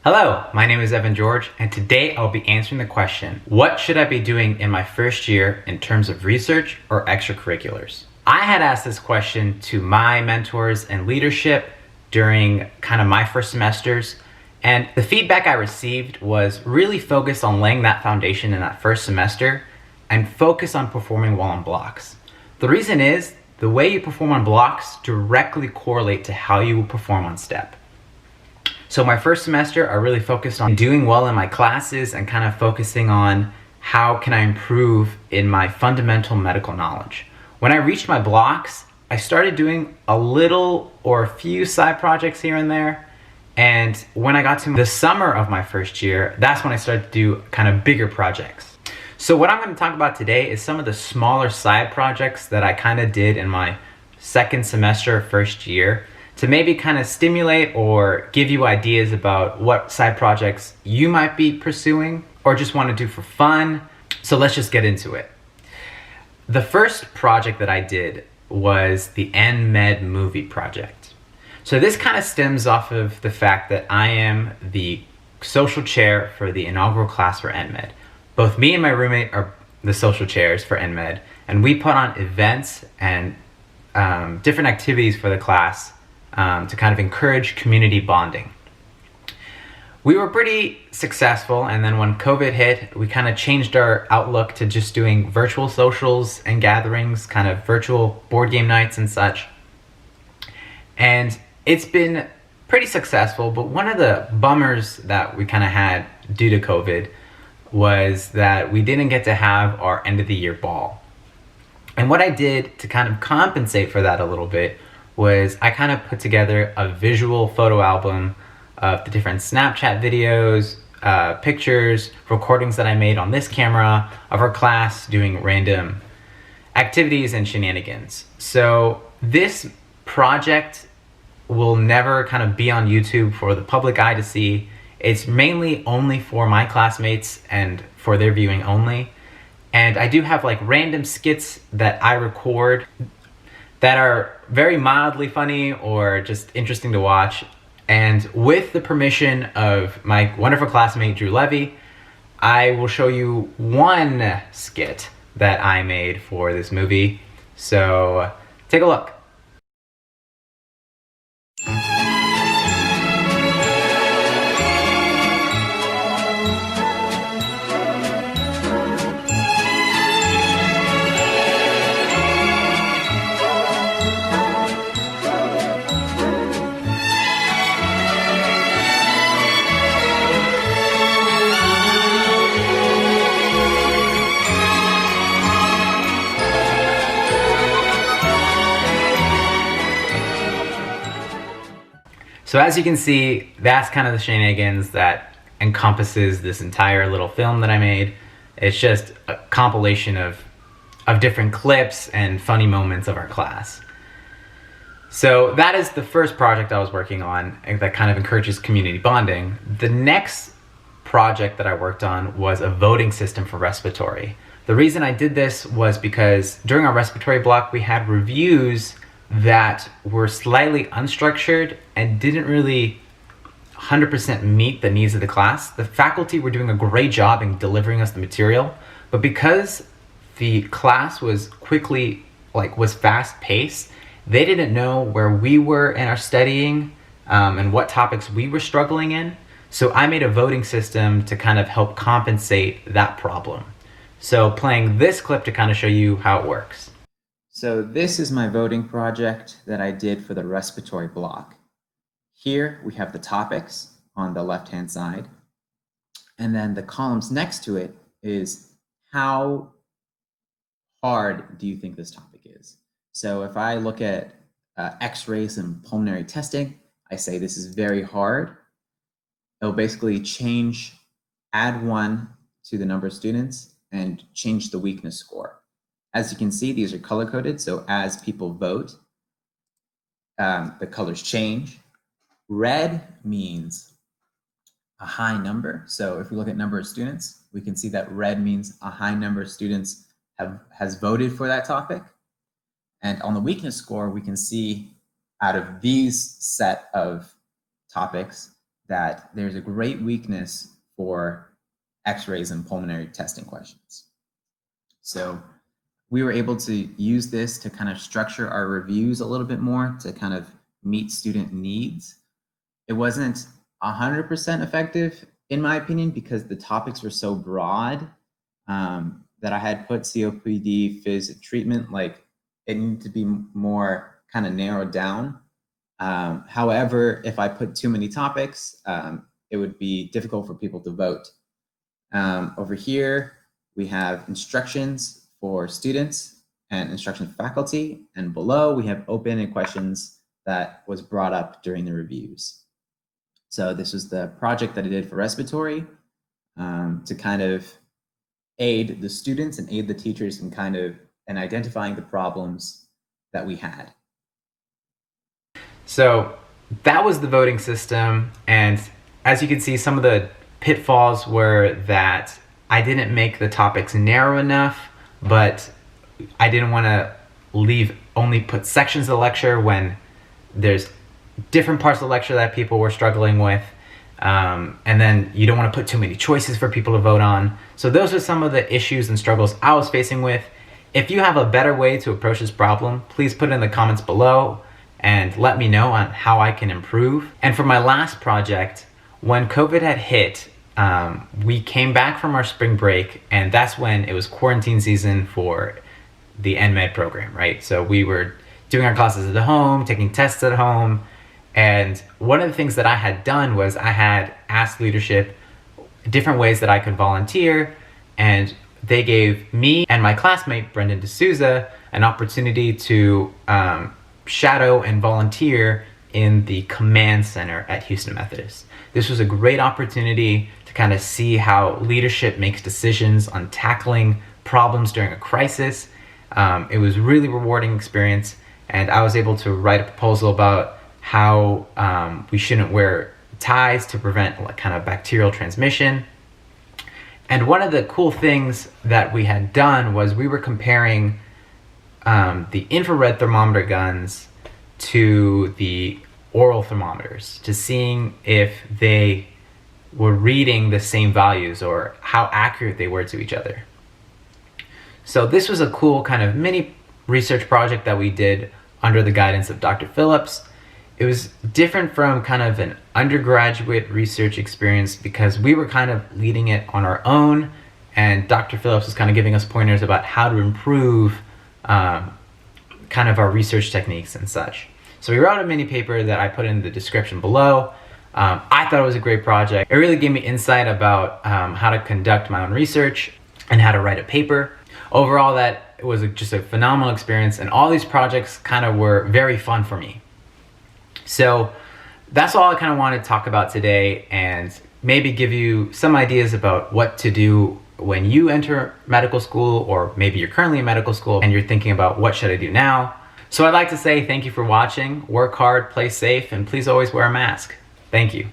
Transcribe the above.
Hello, my name is Evan George, and today I'll be answering the question, what should I be doing in my first year in terms of research or extracurriculars? I had asked this question to my mentors and leadership during kind of my first semesters, and the feedback I received was really focused on laying that foundation in that first semester and focus on performing well on blocks. The reason is, the way you perform on blocks directly correlate to how you will perform on STEP. So my first semester, I really focused on doing well in my classes and kind of focusing on how can I improve in my fundamental medical knowledge. When I reached my blocks, I started doing a little or a few side projects here and there. And when I got to the summer of my first year, that's when I started to do kind of bigger projects. So what I'm going to talk about today is some of the smaller side projects that I kind of did in my second semester, first year, to maybe kind of stimulate or give you ideas about what side projects you might be pursuing or just want to do for fun. So let's just get into it. The first project that I did was the NMed movie project. So this kind of stems off of the fact that I am the social chair for the inaugural class for NMed. Both me and my roommate are the social chairs for NMed, and we put on events and different activities for the class to kind of encourage community bonding. We were pretty successful, and then when COVID hit, we kind of changed our outlook to just doing virtual socials and gatherings, kind of virtual board game nights and such. And it's been pretty successful, but one of the bummers that we kind of had due to COVID was that we didn't get to have our end of the year ball. And what I did to kind of compensate for that a little bit was I kind of put together a visual photo album of the different Snapchat videos, pictures, recordings that I made on this camera of our class doing random activities and shenanigans. So this project will never kind of be on YouTube for the public eye to see. It's mainly only for my classmates and for their viewing only. And I do have like random skits that I record that are very mildly funny or just interesting to watch. And with the permission of my wonderful classmate, Drew Levy, I will show you one skit that I made for this movie. So take a look. So as you can see, that's kind of the shenanigans that encompasses this entire little film that I made. It's just a compilation of different clips and funny moments of our class. So that is the first project I was working on that kind of encourages community bonding. The next project that I worked on was a voting system for respiratory. The reason I did this was because during our respiratory block, we had reviews that were slightly unstructured and didn't really 100% meet the needs of the class. The faculty were doing a great job in delivering us the material, but because the class was was fast paced, they didn't know where we were in our studying and what topics we were struggling in. So I made a voting system to kind of help compensate that problem. So playing this clip to kind of show you how it works. So this is my voting project that I did for the respiratory block. Here we have the topics on the left-hand side, and then the columns next to it is how hard do you think this topic is? So if I look at x-rays and pulmonary testing, I say this is very hard. It'll basically add 1 to the number of students and change the weakness score. As you can see, these are color-coded, so as people vote, the colors change. Red means a high number. So if we look at number of students, we can see that red means a high number of students has voted for that topic. And on the weakness score, we can see out of these set of topics, that there's a great weakness for x-rays and pulmonary testing questions. So we were able to use this to kind of structure our reviews a little bit more to kind of meet student needs. It wasn't 100% effective, in my opinion, because the topics were so broad that I had put COPD, phys, treatment, like it needed to be more kind of narrowed down. However, if I put too many topics, it would be difficult for people to vote. Over here, we have instructions for students and instruction faculty, and below we have open-ended questions that was brought up during the reviews. So this was the project that I did for respiratory to kind of aid the students and aid the teachers in identifying the problems that we had. So that was the voting system, and as you can see, some of the pitfalls were that I didn't make the topics narrow enough, but I didn't want to only put sections of the lecture when there's different parts of the lecture that people were struggling with. And then you don't want to put too many choices for people to vote on. So those are some of the issues and struggles I was facing with. If you have a better way to approach this problem, please put it in the comments below and let me know on how I can improve. And for my last project, when COVID had hit, we came back from our spring break, and that's when it was quarantine season for the NMed program, right? So we were doing our classes at home, taking tests at home, and one of the things that I had done was I had asked leadership different ways that I could volunteer, and they gave me and my classmate, Brendan D'Souza, an opportunity to shadow and volunteer in the command center at Houston Methodist. This was a great opportunity to kind of see how leadership makes decisions on tackling problems during a crisis. It was a really rewarding experience, and I was able to write a proposal about how we shouldn't wear ties to prevent kind of bacterial transmission. And one of the cool things that we had done was we were comparing the infrared thermometer guns to the oral thermometers to seeing if they were reading the same values or how accurate they were to each other. So this was a cool kind of mini research project that we did under the guidance of Dr. Phillips. It was different from kind of an undergraduate research experience because we were kind of leading it on our own, and Dr. Phillips was kind of giving us pointers about how to improve kind of our research techniques and such. So we wrote a mini paper that I put in the description below. I thought it was a great project. It really gave me insight about how to conduct my own research and how to write a paper. Overall, that was just a phenomenal experience, and all these projects kind of were very fun for me. So that's all I kind of wanted to talk about today, and maybe give you some ideas about what to do when you enter medical school, or maybe you're currently in medical school and you're thinking about what should I do now. So I'd like to say thank you for watching, work hard, play safe, and please always wear a mask. Thank you.